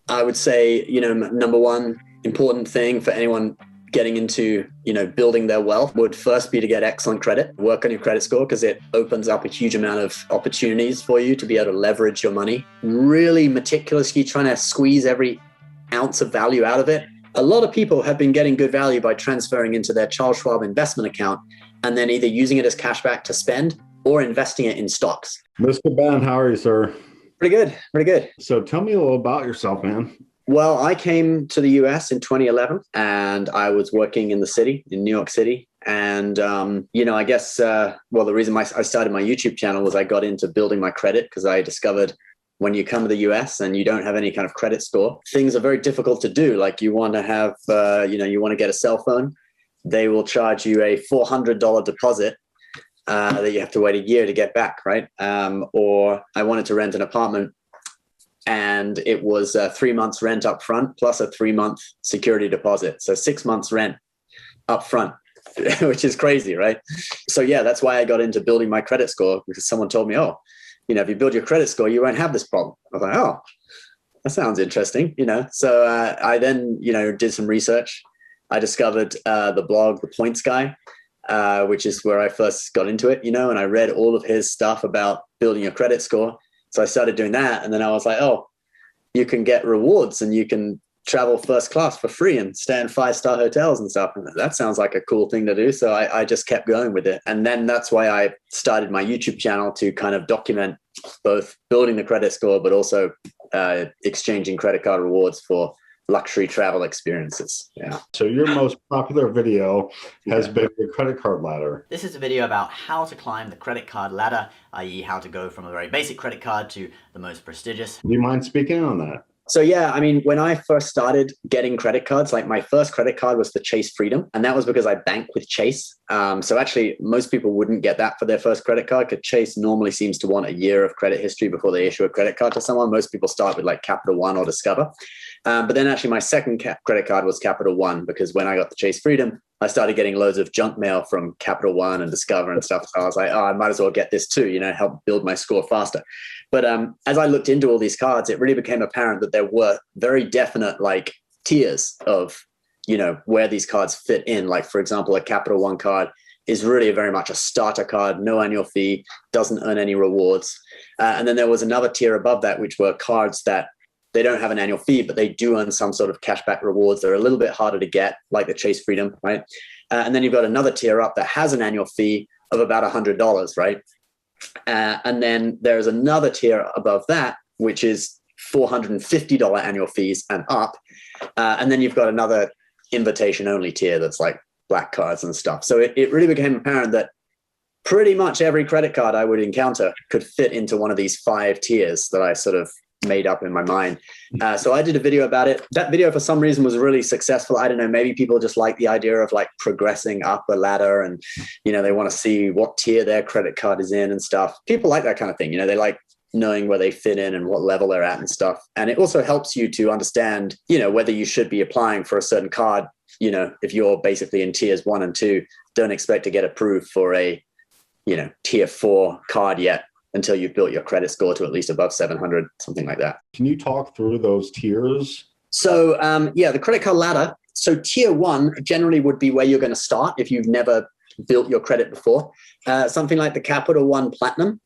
I would say, number one important thing for anyone getting into, building their wealth would first be to get excellent credit, work on your credit score, because it opens up a huge amount of opportunities for you to be able to leverage your money. Really meticulously trying to squeeze every ounce of value out of it. A lot of people have been getting good value by transferring into their Charles Schwab investment account and then either using it as cash back to spend or investing it in stocks. Mr. Ben, how are you, sir? Pretty good, pretty good. So tell me a little about yourself, man. Well, I came to the US in 2011 and I was working in the city, in New York City. And, I guess, the reason I started my YouTube channel was I got into building my credit because I discovered when you come to the US and you don't have any kind of credit score, things are very difficult to do. Like you want to have, you want to get a cell phone. They will charge you a $400 deposit that you have to wait a year to get back, right? Or I wanted to rent an apartment and it was 3 months rent up front plus a 3-month security deposit. So 6 months rent up front, which is crazy, right? So yeah, that's why I got into building my credit score, because someone told me, if you build your credit score, you won't have this problem. I was like, that sounds interesting, So I then, did some research. I discovered the blog, The Points Guy, which is where I first got into it, and I read all of his stuff about building a credit score. So I started doing that. And then I was like, you can get rewards and you can travel first class for free and stay in 5-star hotels and stuff. And that sounds like a cool thing to do. So I just kept going with it. And then that's why I started my YouTube channel to kind of document both building the credit score, but also exchanging credit card rewards for luxury travel experiences. Yeah. So your most popular video has been the credit card ladder. This is a video about how to climb the credit card ladder, i.e. how to go from a very basic credit card to the most prestigious. Do you mind speaking on that? So yeah, when I first started getting credit cards, like my first credit card was the Chase Freedom. And that was because I banked with Chase. So actually most people wouldn't get that for their first credit card because Chase normally seems to want a year of credit history before they issue a credit card to someone. Most people start with like Capital One or Discover. But then actually my second credit card was Capital One, because when I got the Chase Freedom, I started getting loads of junk mail from Capital One and Discover and stuff. So I was like, I might as well get this too, help build my score faster. But as I looked into all these cards, it really became apparent that there were very definite like tiers of, where these cards fit in. Like, for example, a Capital One card is really very much a starter card, no annual fee, doesn't earn any rewards. And then there was another tier above that, which were cards that they don't have an annual fee, but they do earn some sort of cashback rewards. They're a little bit harder to get, like the Chase Freedom, right? And then you've got another tier up that has an annual fee of about $100, right? And then there's another tier above that, which is $450 annual fees and up. And then you've got another invitation-only tier that's like black cards and stuff. So it really became apparent that pretty much every credit card I would encounter could fit into one of these 5 tiers that I sort of made up in my mind. So I did a video about it. That video for some reason was really successful. I don't know, maybe people just like the idea of like progressing up a ladder and, they want to see what tier their credit card is in and stuff. People like that kind of thing. They like knowing where they fit in and what level they're at and stuff. And it also helps you to understand, whether you should be applying for a certain card. If you're basically in tiers 1 and 2, don't expect to get approved for a, tier 4 card yet, until you've built your credit score to at least above 700, something like that. Can you talk through those tiers? So the credit card ladder. So tier 1 generally would be where you're going to start if you've never built your credit before. Something like the Capital One Platinum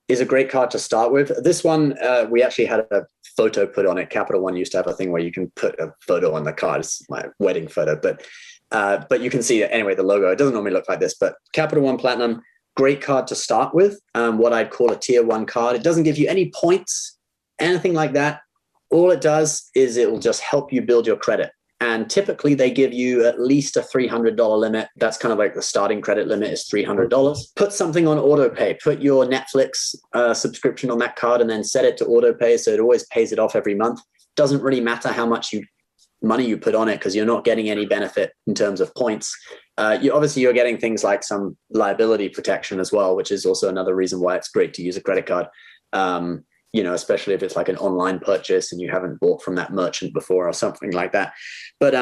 is a great card to start with. This one, we actually had a photo put on it. Capital One used to have a thing where you can put a photo on the card. It's my wedding photo, but you can see anyway, the logo. It doesn't normally look like this, but Capital One Platinum, great card to start with, what I'd call a tier 1 card. It doesn't give you any points, anything like that. All it does is it will just help you build your credit. And typically they give you at least a $300 limit. That's kind of like the starting credit limit is $300. Put something on auto pay. Put your Netflix subscription on that card and then set it to auto pay so it always pays it off every month. Doesn't really matter how much money you put on it because you're not getting any benefit in terms of points. You're getting things like some liability protection as well, which is also another reason why it's great to use a credit card. Especially if it's like an online purchase and you haven't bought from that merchant before or something like that. But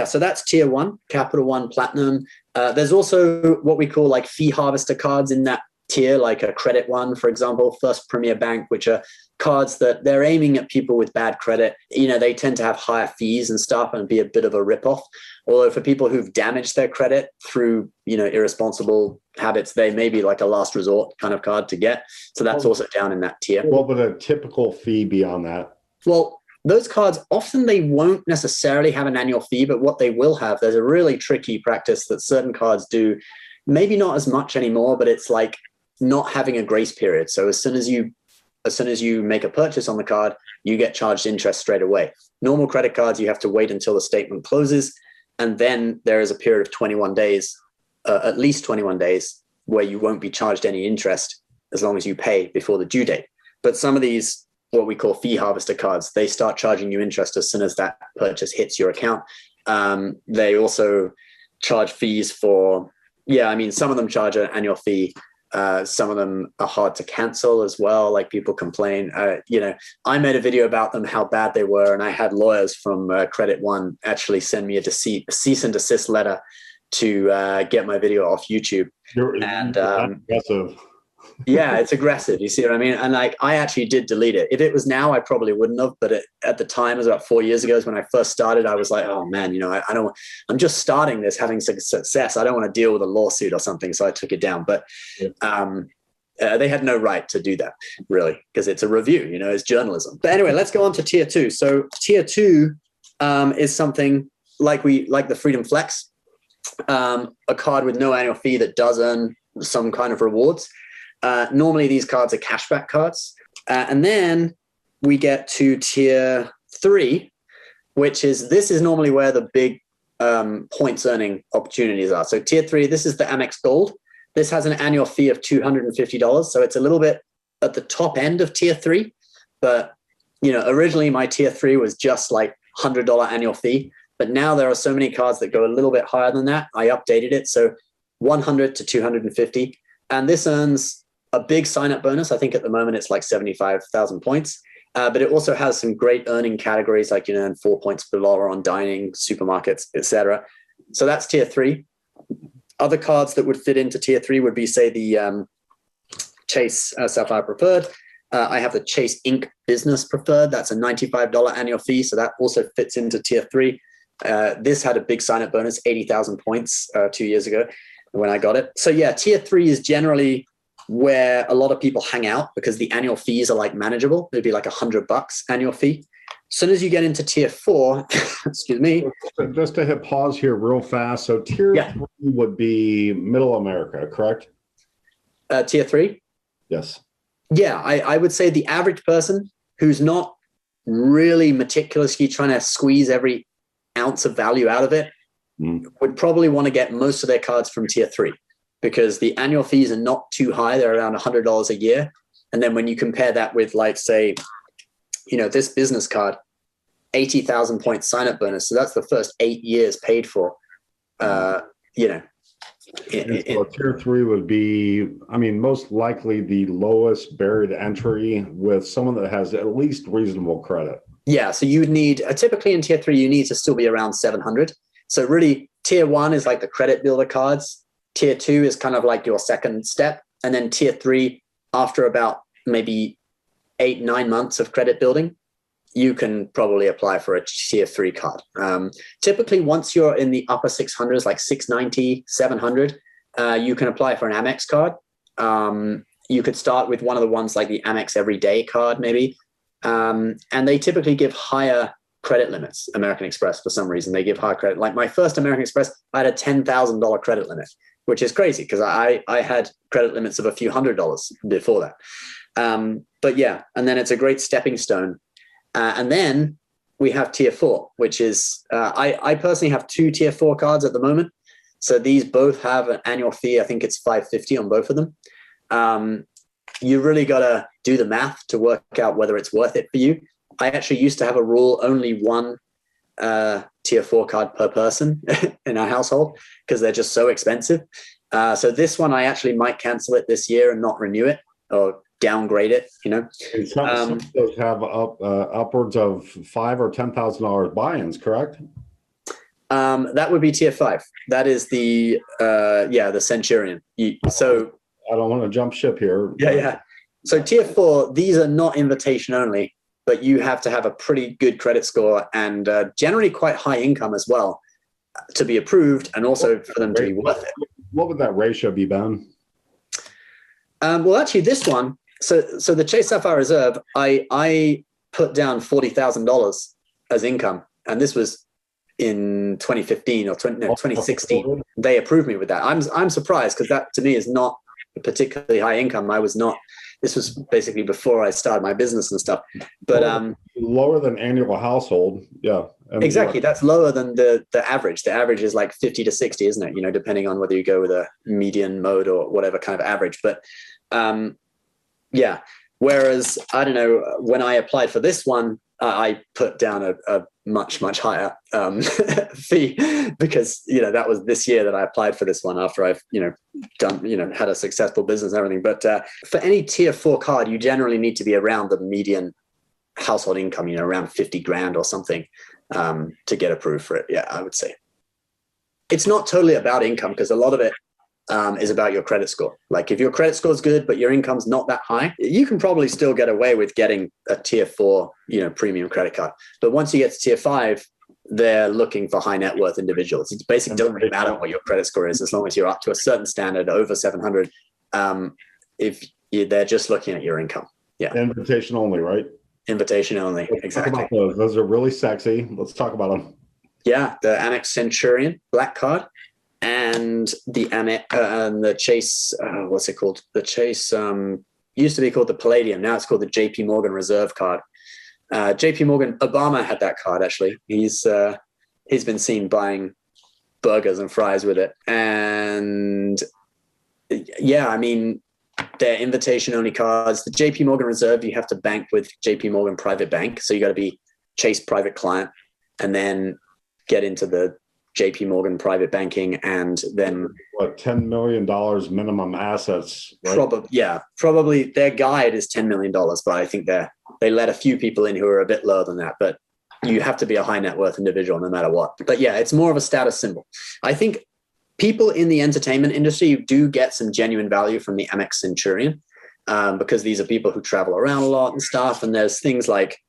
so that's tier 1, Capital One Platinum. There's also what we call like fee harvester cards in that tier, like a Credit One, for example, First Premier Bank, which are cards that they're aiming at people with bad credit. They tend to have higher fees and stuff and be a bit of a ripoff. Although for people who've damaged their credit through, irresponsible habits, they may be like a last resort kind of card to get. So that's also down in that tier. What would a typical fee be on that? Well, those cards, often they won't necessarily have an annual fee, but what they will have, there's a really tricky practice that certain cards do, maybe not as much anymore, but it's like not having a grace period. So as soon as you make a purchase on the card, you get charged interest straight away. Normal credit cards, you have to wait until the statement closes. And then there is a period of 21 days, at least 21 days, where you won't be charged any interest as long as you pay before the due date. But some of these, what we call fee harvester cards, they start charging you interest as soon as that purchase hits your account. They also charge fees for, some of them charge an annual fee. Some of them are hard to cancel as well. Like people complain, I made a video about them, how bad they were. And I had lawyers from Credit One actually send me a cease and desist letter to get my video off YouTube. You're aggressive. Yeah, it's aggressive. You see what I mean? And like, I actually did delete it. If it was now, I probably wouldn't have. But at the time, it was about 4 years ago, when I first started, I was like, oh man, I don't. I'm just starting this, having success. I don't want to deal with a lawsuit or something, so I took it down. But they had no right to do that, really, because it's a review. It's journalism. But anyway, let's go on to tier 2. So tier 2 is something like the Freedom Flex, a card with no annual fee that does earn some kind of rewards. Normally these cards are cashback cards. And then we get to tier 3, which is normally where the big points earning opportunities are. So tier 3, this is the Amex Gold. This has an annual fee of $250. So it's a little bit at the top end of tier 3. But, originally my tier 3 was just like $100 annual fee. But now there are so many cards that go a little bit higher than that. I updated it. So 100 to 250. And this earns a big sign-up bonus. I think at the moment it's like 75,000 points. But it also has some great earning categories, like, earn 4 points per dollar on dining, supermarkets, etc. So that's tier 3. Other cards that would fit into tier 3 would be, say, the Chase Sapphire Preferred. I have the Chase Inc. Business Preferred. That's a $95 annual fee. So that also fits into tier 3. This had a big sign-up bonus, 80,000 points 2 years ago when I got it. So yeah, tier 3 is generally where a lot of people hang out because the annual fees are like manageable. It'd be like $100 annual fee. As soon as you get into tier 4, excuse me. Just to hit pause here real fast. So tier 3 would be middle America, correct? Tier 3? Yes. Yeah, I would say the average person who's not really meticulously trying to squeeze every ounce of value out of it would probably want to get most of their cards from tier 3. Because the annual fees are not too high. They're around $100 a year. And then when you compare that with, like, say, this business card, 80,000 point sign-up bonus. So that's the first 8 years paid for, So tier 3 would be, most likely the lowest barrier to entry with someone that has at least reasonable credit. Yeah. So you would need, typically in tier 3, you need to still be around 700. So really tier 1 is like the credit builder cards. Tier 2 is kind of like your second step. And then tier 3, after about maybe 8-9 months of credit building, you can probably apply for a tier 3 card. Typically, once you're in the upper 600s, like 690, 700, you can apply for an Amex card. You could start with one of the ones like the Amex Everyday card, maybe. And they typically give higher credit limits. American Express, for some reason, they give higher credit. Like my first American Express, I had a $10,000 credit limit, which is crazy because I had credit limits of a few $100s before that. But yeah, and then it's a great stepping stone. And then we have tier 4, which is, I personally have 2 tier 4 cards at the moment. So these both have an annual fee. I think it's $550 on both of them. You really got to do the math to work out whether it's worth it for you. I actually used to have a rule, only one tier 4 card per person in our household because they're just so expensive. So this one, I actually might cancel it this year and not renew it or downgrade it, And some of those have upwards of $5,000 or $10,000 buy-ins, correct? That would be tier 5. That is the Centurion. I don't want to jump ship here. Yeah. So tier 4, these are not invitation only, but you have to have a pretty good credit score and generally quite high income as well to be approved, and also for them to be worth it. What would that ratio be, Ben? Well, actually, this one. So the Chase Sapphire Reserve, I put down $40,000 as income, and this was in 2015 or 2016. They approved me with that. I'm surprised, because that to me is not a particularly high income. I was not. This was basically before I started my business and stuff. But lower than annual household, yeah. Exactly, that's lower than the average. The average is like 50 to 60, isn't it? You know, depending on whether you go with a median mode or whatever kind of average. But yeah. Whereas I don't know, when I applied for this one, I put down a much higher fee, because that was this year that I applied for this one after I've done had a successful business and everything. But for any tier 4 card, you generally need to be around the median household income, around 50 grand or something, to get approved for it. Yeah, I would say it's not totally about income, because a lot of it is about your credit score. Like if your credit score is good, but your income's not that high, you can probably still get away with getting a tier 4, premium credit card. But once you get to tier 5, they're looking for high net worth individuals. It basically doesn't really matter what your credit score is, as long as you're up to a certain standard over 700. They're just looking at your income. Yeah. Invitation only, right? Invitation only. Let's exactly. Talk about those. Those are really sexy. Let's talk about them. Yeah, the Amex Centurion Black Card, and the Amex and the Chase. What's it called? The Chase used to be called the Palladium. Now it's called the JP Morgan Reserve Card. JP Morgan, Obama had that card actually. He's been seen buying burgers and fries with it. And yeah, I mean, they're invitation only cards. The JP Morgan Reserve, you have to bank with JP Morgan Private Bank. So you got to be Chase private client and then get into the JP Morgan private banking, and then what, $10 million minimum assets, right? Probably their guide is $10 million, but I think they let a few people in who are a bit lower than that. But you have to be a high net worth individual no matter what. But yeah, it's more of a status symbol. I think people in the entertainment industry do get some genuine value from the Amex Centurion, because these are people who travel around a lot and stuff. And there's things like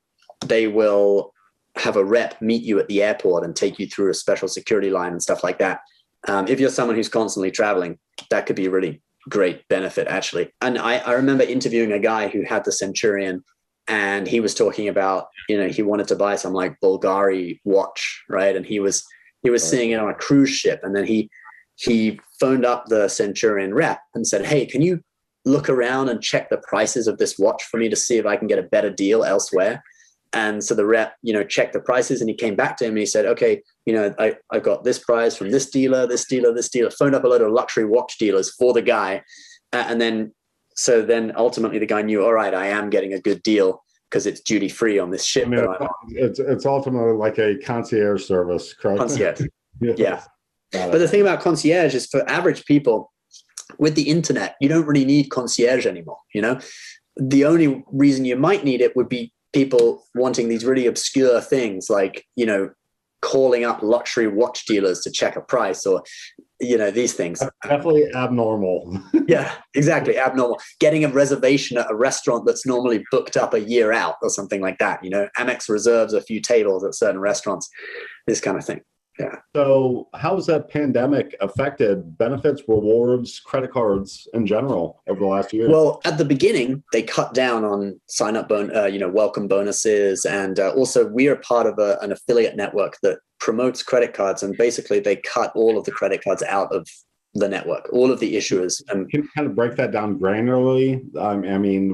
they will have a rep meet you at the airport and take you through a special security line and stuff like that. If you're someone who's constantly traveling, that could be a really great benefit, actually. And I remember interviewing a guy who had the Centurion, and he was talking about, he wanted to buy some like Bulgari watch, right? And he was seeing it on a cruise ship. And then he phoned up the Centurion rep and said, hey, can you look around and check the prices of this watch for me to see if I can get a better deal elsewhere? And so the rep, checked the prices, and he came back to him and he said, okay, I got this price from this dealer, phoned up a load of luxury watch dealers for the guy. And then ultimately the guy knew, all right, I am getting a good deal because it's duty free on this ship. I mean, it's ultimately like a concierge service, correct? Concierge. Yeah. But the thing about concierge is, for average people with the internet, you don't really need concierge anymore. The only reason you might need it would be people wanting these really obscure things, like, calling up luxury watch dealers to check a price, or, these things. Definitely abnormal. Yeah, exactly. Abnormal. Getting a reservation at a restaurant that's normally booked up a year out or something like that. Amex reserves a few tables at certain restaurants, this kind of thing. Yeah. So how has that pandemic affected benefits, rewards, credit cards in general over the last year? Well, at the beginning, they cut down on sign-up welcome bonuses. And also we are part of an affiliate network that promotes credit cards. And basically they cut all of the credit cards out of the network, all of the issuers. Can you kind of break that down granularly?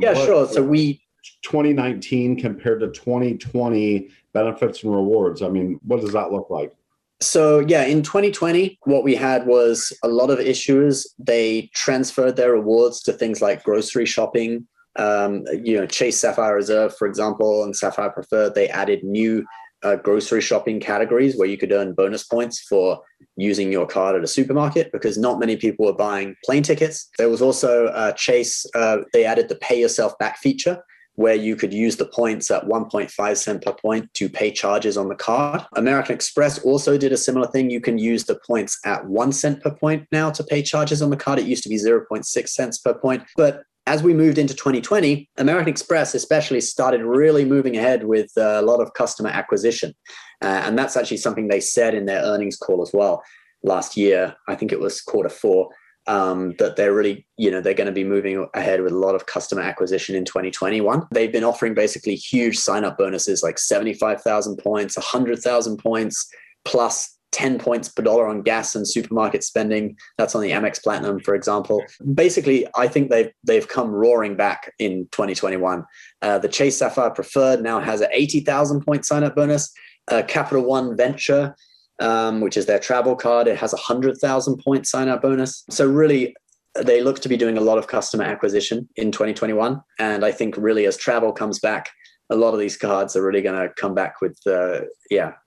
Yeah, sure. So 2019 compared to 2020 benefits and rewards. What does that look like? So yeah, in 2020, what we had was a lot of issuers. They transferred their rewards to things like grocery shopping. Chase Sapphire Reserve, for example, and Sapphire Preferred, they added new grocery shopping categories where you could earn bonus points for using your card at a supermarket, because not many people were buying plane tickets. There was also Chase, they added the pay yourself back feature, where you could use the points at 1.5 cent per point to pay charges on the card. American Express also did a similar thing. You can use the points at 1 cent per point now to pay charges on the card. It used to be 0.6 cents per point. But as we moved into 2020, American Express especially started really moving ahead with a lot of customer acquisition. And that's actually something they said in their earnings call as well last year. I think it was Q4, that they're really, they're going to be moving ahead with a lot of customer acquisition in 2021. They've been offering basically huge sign-up bonuses like 75,000 points, 100,000 points, plus 10 points per dollar on gas and supermarket spending. That's on the Amex Platinum, for example. Basically, I think they've come roaring back in 2021. The Chase Sapphire Preferred now has an 80,000 point sign-up bonus. Capital One Venture, which is their travel card, it has a 100,000 point sign-up bonus. So really, they look to be doing a lot of customer acquisition in 2021. And I think really as travel comes back, a lot of these cards are really going to come back with,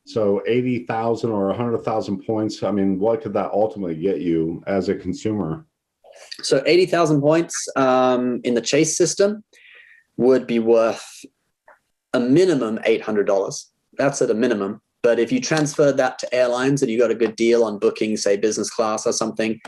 So 80,000 or 100,000 points, I mean, what could that ultimately get you as a consumer? So 80,000 points in the Chase system would be worth a minimum $800. That's at a minimum. But if you transferred that to airlines and you got a good deal on booking, say business class or something,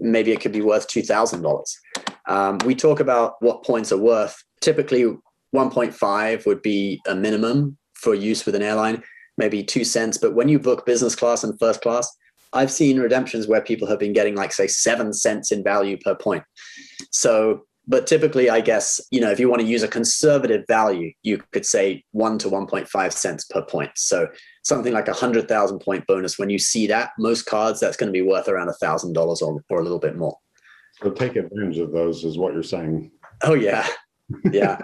maybe it could be worth $2,000. We talk about what points are worth. Typically, 1.5 would be a minimum for use with an airline, maybe 2 cents. But when you book business class and first class, I've seen redemptions where people have been getting like, say, 7 cents in value per point. So, but typically, I guess, if you want to use a conservative value, you could say 1 to 1.5 cents per point. So something like 100,000 point bonus. When you see that, most cards, that's going to be worth around $1,000 or a little bit more. So take advantage of those is what you're saying. Oh, yeah. Yeah.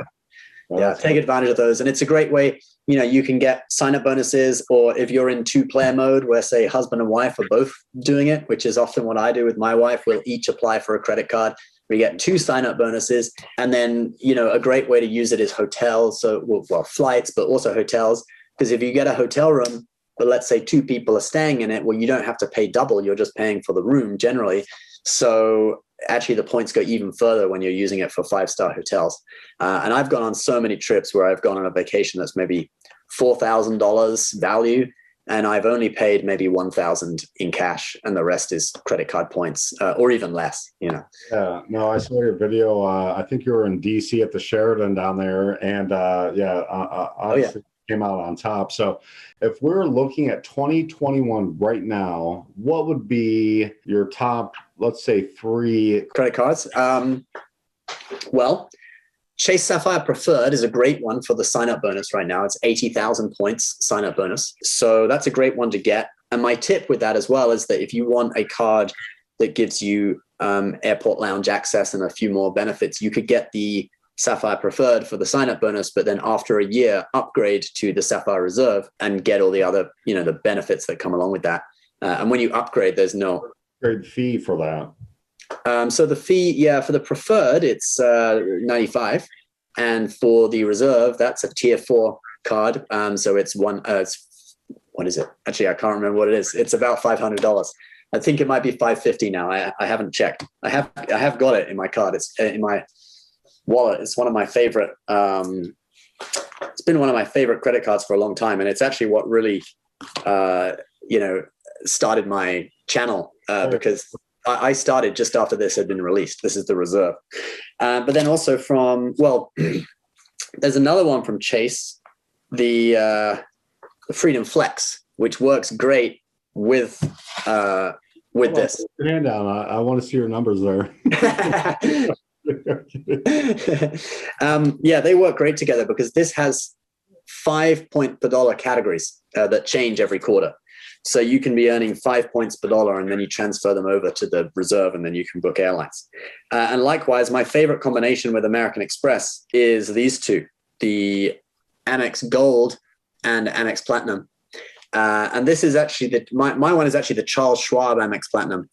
Yeah, take advantage of those. And it's a great way, you can get sign-up bonuses, or if you're in two-player mode where, say, husband and wife are both doing it, which is often what I do with my wife, we'll each apply for a credit card. We get 2 sign-up bonuses. And then, a great way to use it is hotels. So, well, flights, but also hotels. Because if you get a hotel room, but let's say 2 people are staying in it, well, you don't have to pay double. You're just paying for the room generally. So actually the points go even further when you're using it for 5-star hotels. And I've gone on so many trips where I've gone on a vacation that's maybe $4,000 value, and I've only paid maybe $1,000 in cash, and the rest is credit card points, or even less, Yeah, no, I saw your video. I think you were in DC at the Sheraton down there, and obviously came out on top. So if we're looking at 2021 right now, what would be your top, let's say, 3 credit cards? Well, Chase Sapphire Preferred is a great one for the sign-up bonus right now. It's 80,000 points sign-up bonus. So that's a great one to get. And my tip with that as well is that if you want a card that gives you airport lounge access and a few more benefits, you could get the Sapphire Preferred for the sign-up bonus, but then after a year, upgrade to the Sapphire Reserve and get all the other, the benefits that come along with that. And when you upgrade, there's no upgrade fee for that. So the fee, for the Preferred, it's $95, and for the Reserve, that's a tier 4 card. So it's what is it? Actually, I can't remember what it is. It's about $500. I think it might be $550 now. I haven't checked. I have got it in my card. It's in my wallet. It's one of my favorite. It's been one of my favorite credit cards for a long time, and it's actually what really, started my channel because I started just after this had been released. This is the Reserve, but then also there's another one from Chase, the Freedom Flex, which works great with this. Put your hand down. I want to see your numbers there. They work great together because this has 5 point per dollar categories that change every quarter. So you can be earning 5 points per dollar, and then you transfer them over to the Reserve, and then you can book airlines. And likewise, my favorite combination with American Express is these two, the Amex Gold and Amex Platinum. And this is actually my one is actually the Charles Schwab Amex Platinum,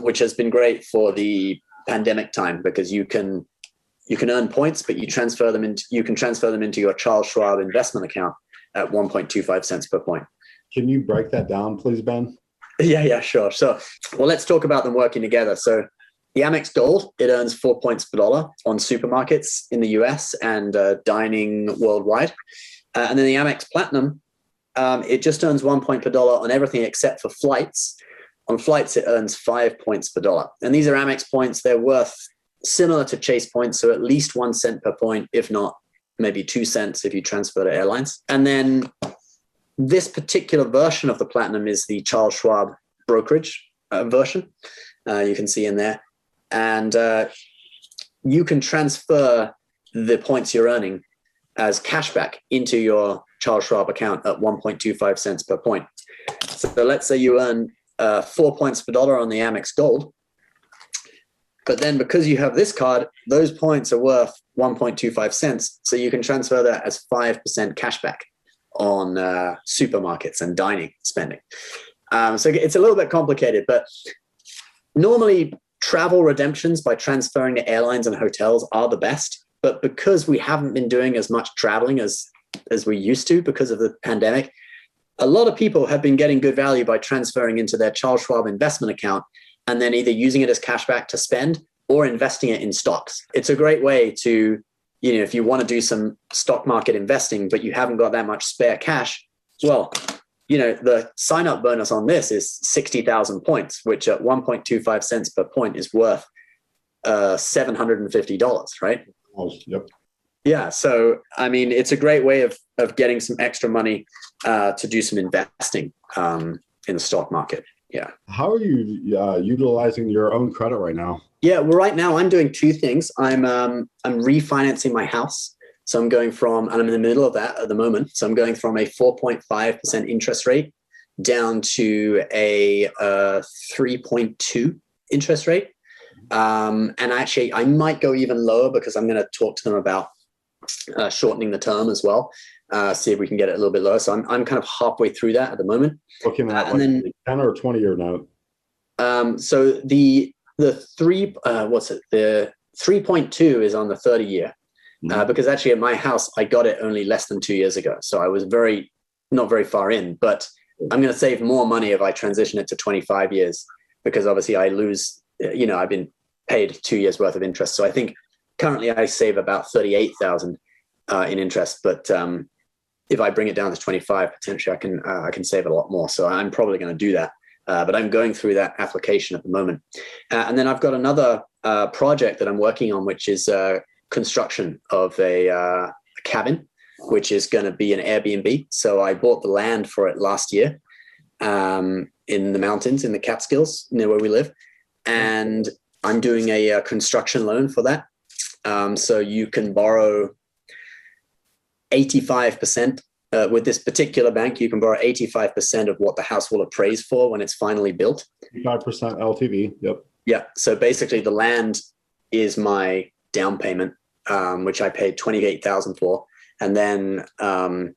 which has been great for the pandemic time because you can earn points, but you can transfer them into your Charles Schwab investment account at 1.25 cents per point. Can you break that down, please, Ben? Yeah, sure. So, well, let's talk about them working together. So The Amex Gold, it earns 4 points per dollar on supermarkets in the US and dining worldwide. And then the Amex Platinum, it just earns 1 point per dollar on everything except for flights. On flights, it earns 5 points per dollar. And these are Amex points. They're worth similar to Chase points, so at least 1 cent per point, if not maybe 2 cents if you transfer to airlines. And then this particular version of the Platinum is the Charles Schwab brokerage version. You can see in there. And you can transfer the points you're earning as cashback into your Charles Schwab account at 1.25 cents per point. So let's say you earn 4 points per dollar on the Amex Gold. But then because you have this card, those points are worth 1.25 cents. So you can transfer that as 5% cashback on supermarkets and dining spending. So it's a little bit complicated, but normally travel redemptions by transferring to airlines and hotels are the best. But because we haven't been doing as much traveling as we used to because of the pandemic, a lot of people have been getting good value by transferring into their Charles Schwab investment account and then either using it as cashback to spend or investing it in stocks. It's a great way to, if you want to do some stock market investing, but you haven't got that much spare cash, well, the sign-up bonus on this is 60,000 points, which at 1.25 cents per point is worth $750, right? Oh, yep. Yeah, so I mean, it's a great way of getting some extra money to do some investing in the stock market. Yeah. How are you utilizing your own credit right now? Yeah, well, right now I'm doing two things. I'm refinancing my house. So I'm going from, and I'm in the middle of that at the moment. So I'm going from a 4.5% interest rate down to a 3.2 interest rate. And actually, I might go even lower because I'm going to talk to them about shortening the term as well. See if we can get it a little bit lower. So I'm kind of halfway through that at the moment. Looking at and then 10 or 20-year note. So the 3.2 is on the 30-year. Because actually at my house, I got it only less than 2 years ago. So I was not very far in, but I'm going to save more money if I transition it to 25 years, because obviously I lose, I've been paid 2 years worth of interest. So I think currently I save about 38,000 in interest, but if I bring it down to 25, potentially I can save a lot more. So I'm probably going to do that. But I'm going through that application at the moment. And then I've got another project that I'm working on, which is construction of a cabin, which is going to be an Airbnb. So I bought the land for it last year in the mountains in the Catskills near where we live. And I'm doing a construction loan for that. So you can borrow 85%. With this particular bank, you can borrow 85% of what the house will appraise for when it's finally built. 5% LTV, yep. Yeah, so basically the land is my down payment, which I paid $28,000 for. And then, I'm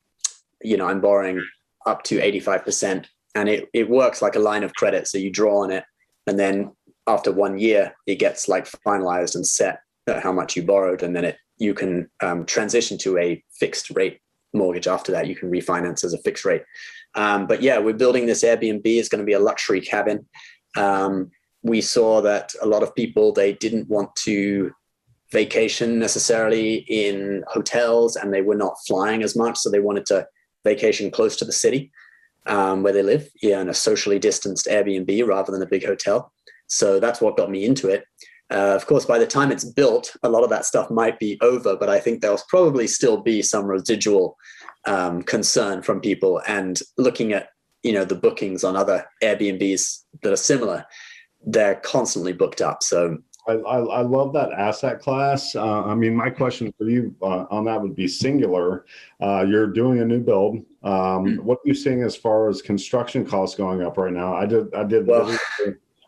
borrowing up to 85%. And it works like a line of credit. So you draw on it. And then after 1 year, it gets like finalized and set at how much you borrowed. And then you can transition to a fixed rate mortgage after that. You can refinance as a fixed rate. But yeah, we're building this Airbnb. It's going to be a luxury cabin. We saw that a lot of people, they didn't want to vacation necessarily in hotels and they were not flying as much. So they wanted to vacation close to the city where they live, in a socially distanced Airbnb rather than a big hotel. So that's what got me into it. Of course, by the time it's built, a lot of that stuff might be over, but I think there'll probably still be some residual concern from people. And looking at, the bookings on other Airbnbs that are similar, they're constantly booked up. So I love that asset class. My question for you on that would be singular. You're doing a new build. What are you seeing as far as construction costs going up right now? I did. Well,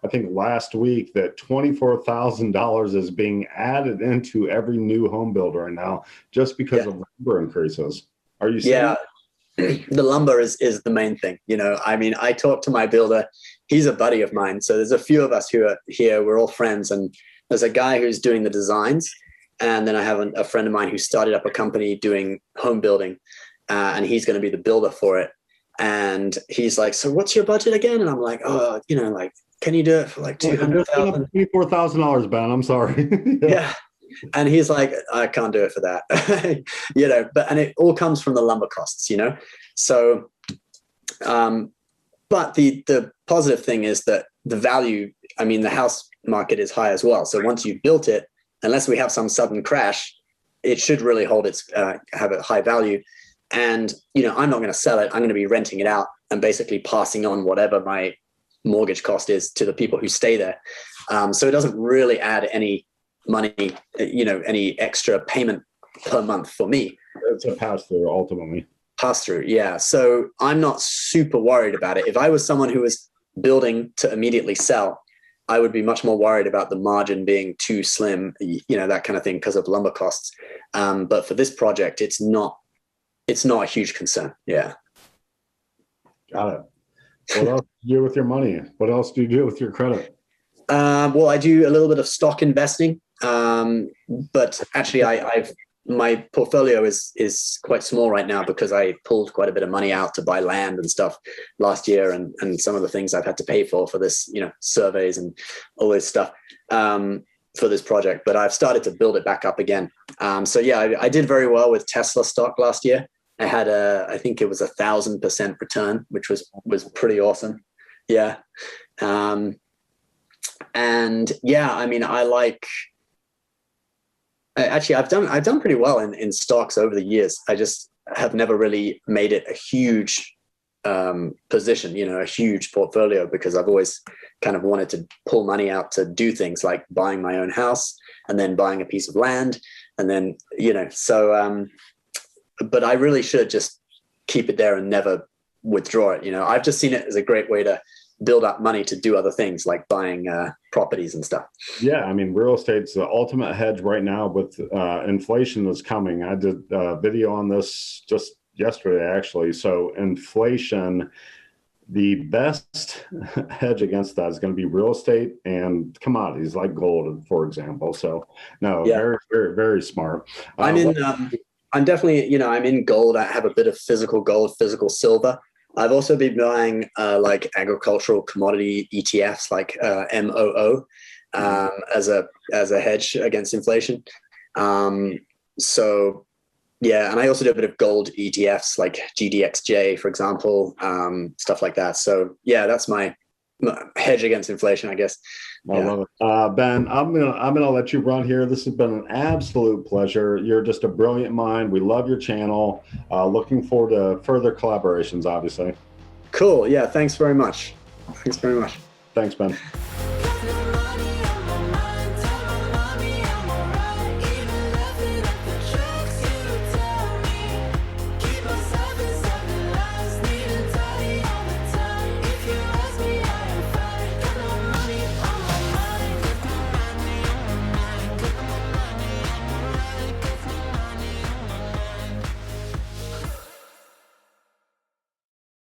I think last week that $24,000 is being added into every new home build right now just because of lumber increases. Are you seeing that? The lumber is the main thing. I talked to my builder. He's a buddy of mine. So there's a few of us who are here. We're all friends. And there's a guy who's doing the designs. And then I have a friend of mine who started up a company doing home building. And he's going to be the builder for it. And he's like, so what's your budget again? And I'm like, can you do it for like 200,000? $24,000, Ben. I'm sorry. Yeah. And he's like, I can't do it for that. And it all comes from the lumber costs, So, but the positive thing is that the value, the house market is high as well. So once you've built it, unless we have some sudden crash, it should really have a high value. And, I'm not going to sell it. I'm going to be renting it out and basically passing on whatever my mortgage cost is to the people who stay there. So it doesn't really add any money, any extra payment per month for me. It's a pass-through, ultimately. Pass-through, yeah. So I'm not super worried about it. If I was someone who was building to immediately sell, I would be much more worried about the margin being too slim, that kind of thing, because of lumber costs. But for this project, it's not a huge concern. Yeah. Got it. What else do you do with your money? What else do you do with your credit? Well, I do a little bit of stock investing, but actually, my portfolio is quite small right now because I pulled quite a bit of money out to buy land and stuff last year, and some of the things I've had to pay for this, surveys and all this stuff for this project. But I've started to build it back up again. So yeah, I did very well with Tesla stock last year. I had I think it was 1,000% return, which was pretty awesome. Yeah. And yeah, I've done pretty well in stocks over the years. I just have never really made it a huge position, a huge portfolio, because I've always kind of wanted to pull money out to do things like buying my own house and then buying a piece of land. And then, but I really should just keep it there and never withdraw it. I've just seen it as a great way to build up money to do other things like buying properties and stuff. Yeah, real estate's the ultimate hedge right now with inflation that's coming. I did a video on this just yesterday, actually. So inflation, the best hedge against that is going to be real estate and commodities like gold, for example. So no, yeah. Very, very, very smart. I'm definitely, I'm in gold. I have a bit of physical gold, physical silver. I've also been buying like agricultural commodity ETFs, like MOO, as a hedge against inflation. So yeah, and I also do a bit of gold ETFs, like GDXJ, for example, stuff like that. So yeah, that's my hedge against inflation, I guess. I love it. Ben, I'm gonna let you run here. This has been an absolute pleasure. You're just a brilliant mind. We love your channel. Looking forward to further collaborations, obviously. Cool. Yeah. Thanks very much. Thanks, Ben.